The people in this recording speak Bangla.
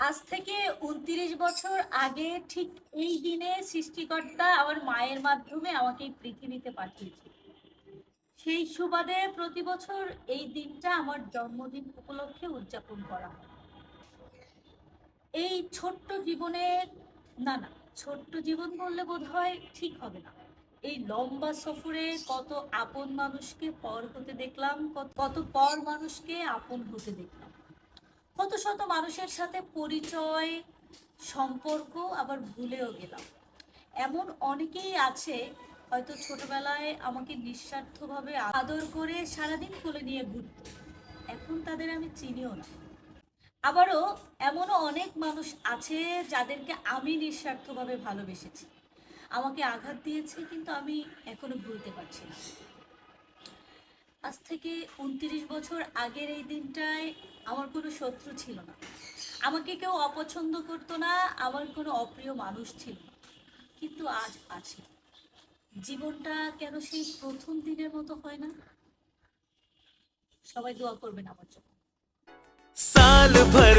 আজ থেকে ২৯ বছর আগে ঠিক এই দিনে সৃষ্টিকর্তা আমার মায়ের মাধ্যমে আমাকে এই পৃথিবীতে পাঠিয়েছে। সেই সুবাদে প্রতি বছর এই দিনটা আমার জন্মদিন উপলক্ষে উদযাপন করা হয়। এই ছোট্ট জীবনে, না না, ছোট্ট জীবন বললে বোধ হয় ঠিক হবে না। এই লম্বা সফরে কত আপন মানুষকে পর হতে দেখলাম, কত পর মানুষকে আপন হতে দেখলাম, কত শত মানুষের সাথে পরিচয়, সম্পর্ক আবার ভুলেও গেলাম। এমন অনেকেই আছে হয়তো ছোটবেলায় আমাকে নিঃস্বার্থভাবে আদর করে সারাদিন কোলে নিয়ে ঘুরত, এখন তাদের আমি চিনিও না। আবারও এমনও অনেক মানুষ আছে যাদেরকে আমি নিঃস্বার্থভাবে ভালোবেসেছি, আমাকে আঘাত দিয়েছে, কিন্তু আমি এখনো ভুলতে পারছি না। আজ থেকে ২৯ বছর আগের এই দিনটায় আমার কোনো শত্রু ছিল না, আমাকে কেউ অপছন্দ করতো না, আমার কোনো অপ্রিয় মানুষ ছিল না, কিন্তু আজ আছে। জীবনটা কেন সেই প্রথম দিনের মতো হয় না? সবাই দোয়া করবেন আমার জন্য। साल भर